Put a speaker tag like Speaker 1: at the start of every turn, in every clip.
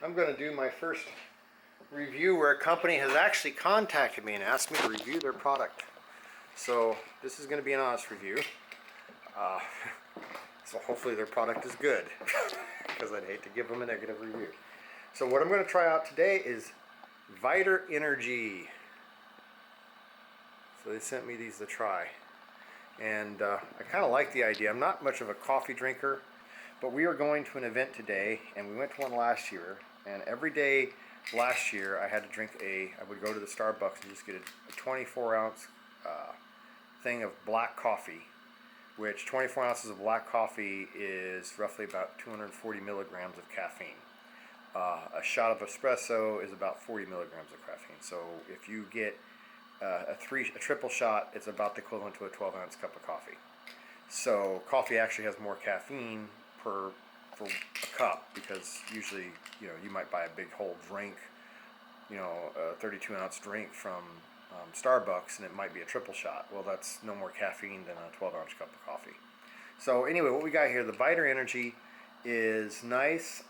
Speaker 1: I'm going to do my first review where a company has actually contacted me and asked me to review their product. So this is going to be an honest review. So hopefully their product is good, because I'd hate to give them a negative review. So what I'm going to try out today is Viter Energy. So they sent me these to try. And I kind of like the idea. I'm not much of a coffee drinker, but we are going to an event today, and we went to one last year, and every day last year I had to drink I would go to the Starbucks and just get a 24 ounce thing of black coffee, which 24 ounces of black coffee is roughly about 240 milligrams of caffeine. A shot of espresso is about 40 milligrams of caffeine. So if you get a triple shot, it's about the equivalent to a 12 ounce cup of coffee. So coffee actually has more caffeine for a cup, because usually, you might buy a big whole drink, a 32 ounce drink from Starbucks, and it might be a triple shot. Well, that's no more caffeine than a 12 ounce cup of coffee. So anyway, what we got here, the Viter Energy is nice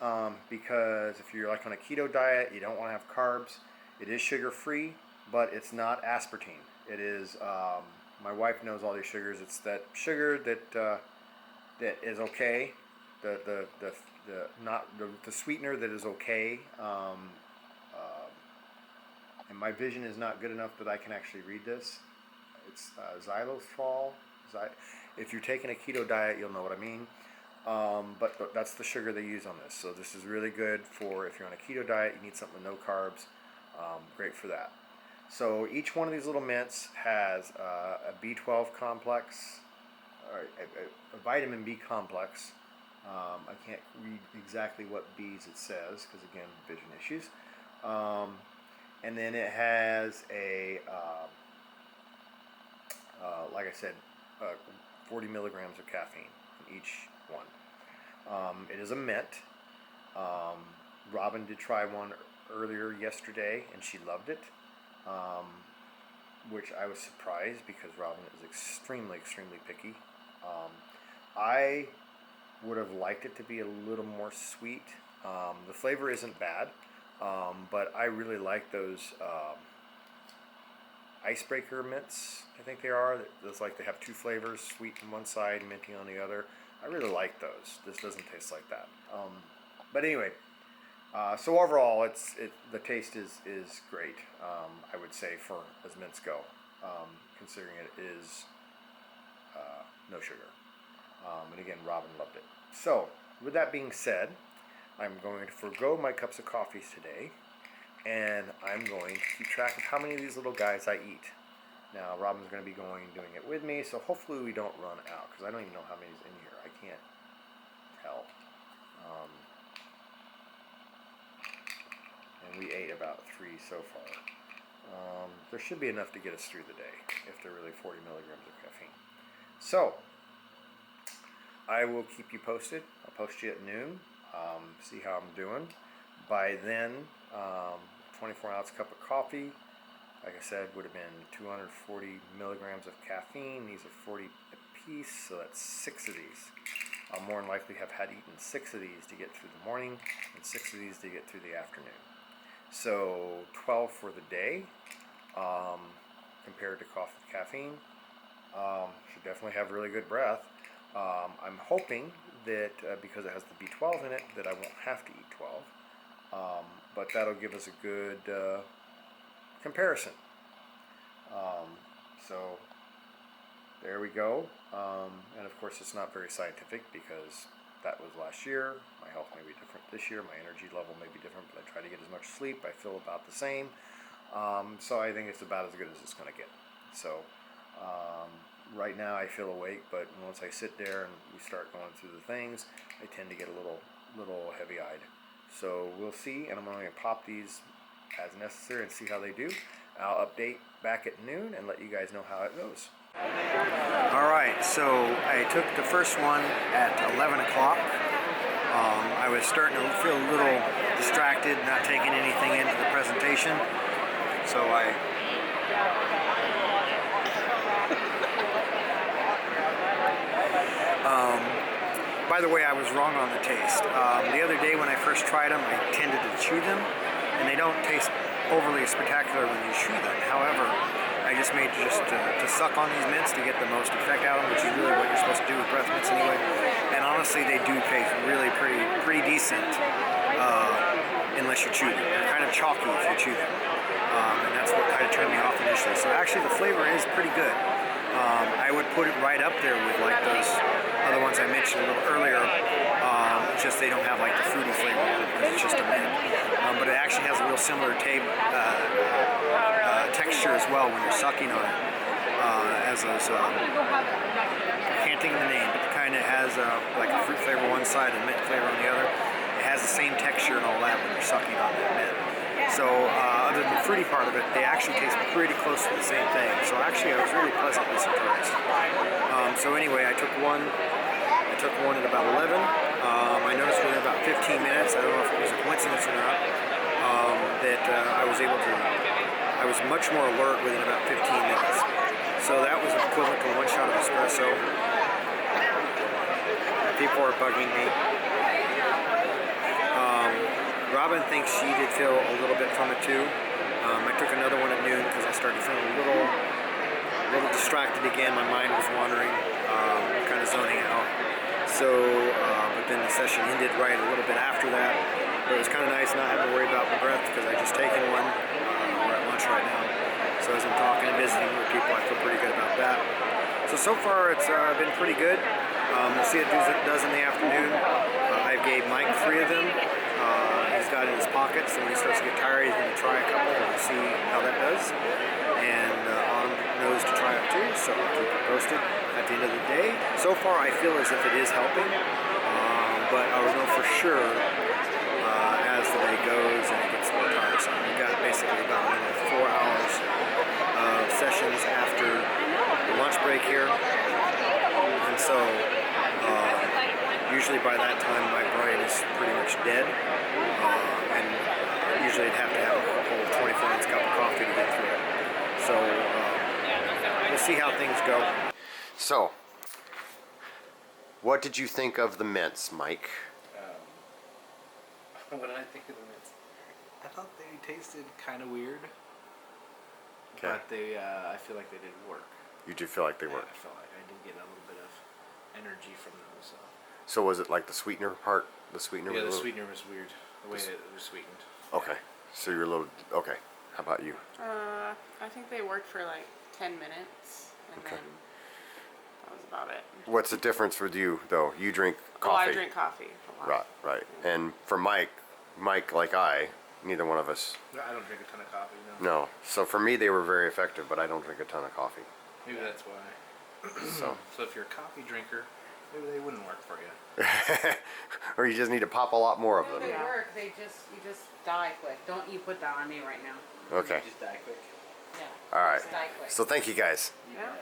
Speaker 1: because if you're like on a keto diet, you don't want to have carbs. It is sugar free, but it's not aspartame. It is, my wife knows all these sugars. It's that sugar that is okay, the sweetener that is okay. And my vision is not good enough that I can actually read this. It's xylitol. If you're taking a keto diet, you'll know what I mean. But that's the sugar they use on this. So this is really good for if you're on a keto diet, you need something with no carbs. Great for that. So each one of these little mints has a B12 complex, or a vitamin B complex. I can't read exactly what B's it says, because again, vision issues. And then it has like I said, 40 milligrams of caffeine in each one. It is a mint. Robin did try one earlier yesterday, and she loved it, which I was surprised, because Robin is extremely picky. I would have liked it to be a little more sweet. The flavor isn't bad, but I really like those icebreaker mints, I think they are. It's like they have two flavors, sweet on one side, minty on the other. I really like those. This doesn't taste like that. But anyway, so overall, the taste is great. I would say, for as mints go, considering it is no sugar. And again, Robin loved it. So with that being said, I'm going to forego my cups of coffees today, and I'm going to keep track of how many of these little guys I eat. Now, Robin's going to be doing it with me, so hopefully we don't run out, because I don't even know how many's in here. I can't tell. And we ate about 3 so far. There should be enough to get us through the day, if they're really 40 milligrams of caffeine. So, I will keep you posted. I'll post you at noon, see how I'm doing. By then, 24 ounce cup of coffee, like I said, would have been 240 milligrams of caffeine. These are 40 a piece, so that's 6 of these. I'll more than likely have had eaten 6 of these to get through the morning, and 6 of these to get through the afternoon. So 12 for the day, compared to coffee with caffeine. Should definitely have really good breath. I'm hoping that because it has the B12 in it, that I won't have to eat 12. But that'll give us a good comparison. So there we go. And of course, it's not very scientific, because that was last year. My health may be different this year. My energy level may be different, but I try to get as much sleep. I feel about the same. So I think it's about as good as it's going to get. So right now I feel awake, but once I sit there and we start going through the things, I tend to get a little heavy-eyed. So we'll see, and I'm going to pop these as necessary and see how they do. I'll update back at noon and let you guys know how it goes. Alright, so I took the first one at 11 o'clock. I was starting to feel a little distracted, not taking anything into the presentation. So
Speaker 2: By the way, I was wrong on the taste. The other day when I first tried them, I tended to chew them, and they don't taste overly spectacular when you chew them. However, I just made to suck on these mints to get the most effect out of them, which is really what you're supposed to do with breath mints anyway. And honestly, they do taste really pretty decent, unless you chew them. They're kind of chalky if you chew them, and that's what kind of turned me off initially. So actually, the flavor is pretty good. I would put it right up there with like those other ones I mentioned a little earlier. It's just they don't have like the fruity flavor because it's just a mint. But it actually has a real similar texture as well when you're sucking on it. As those, I can't think of the name, but it kind of has like a fruit flavor one side and mint flavor on the other. It has the same texture and all that when you're sucking on that mint. So other than the fruity part of it, they actually taste pretty close to the same thing. So actually, I was really pleasantly surprised. So anyway, I took one at about 11. I noticed within about 15 minutes, I don't know if it was a coincidence or not, that I was much more alert within about 15 minutes. So that was equivalent to one shot of espresso. People are bugging me. Robin thinks she did feel a little bit from it too. I took another one at noon because I started feeling a little distracted again. My mind was wandering, kind of zoning out. So, but then the session ended right a little bit after that. But it was kind of nice not having to worry about my breath because I just taken one. We're at lunch right now. So as I'm talking and visiting with people, I feel pretty good about that. So far it's been pretty good. We'll see what it does in the afternoon. I gave Mike 3 of them. He's got it in his pocket, so when he starts to get tired, he's going to try a couple and see how that does. And Autumn knows to try it too, so I'll keep it posted at the end of the day. So far, I feel as if it is helping, but I will know for sure as the day goes and it gets more tiresome. We've got basically about 4 hours of sessions after the lunch break here, and so usually by that time my brain is pretty much dead, and usually I'd have to have a whole 24-ounce cup of coffee to get through it. So we'll see how things go. So, what did you think of the mints, Mike?
Speaker 3: What did I think of the mints? I thought they tasted kind of weird, but I feel like they did work.
Speaker 1: You do feel like they work?
Speaker 3: I felt like I did get a little bit of energy from those.
Speaker 1: So was it like the sweetener part? The sweetener?
Speaker 3: Yeah, the sweetener was weird. The way it was sweetened.
Speaker 1: Okay. So you're a little... Okay. How about you?
Speaker 4: I think they worked for like 10 minutes, and then that was about it.
Speaker 1: What's the difference with you, though? You drink coffee.
Speaker 4: Oh, I drink coffee a lot.
Speaker 1: Right. And for Mike, like neither one of us...
Speaker 3: I don't drink a ton of coffee, no.
Speaker 1: No. So for me, they were very effective, but I don't drink a ton of coffee.
Speaker 3: Maybe that's why.
Speaker 1: So
Speaker 3: if you're a coffee drinker, maybe they wouldn't work for you.
Speaker 1: or you just need to pop a lot more of them.
Speaker 4: They work. You just die quick. Don't you put that on me right now.
Speaker 1: Okay.
Speaker 3: You just die quick.
Speaker 4: Yeah.
Speaker 1: All right.
Speaker 4: Just die quick.
Speaker 1: So thank you guys.
Speaker 4: Yeah.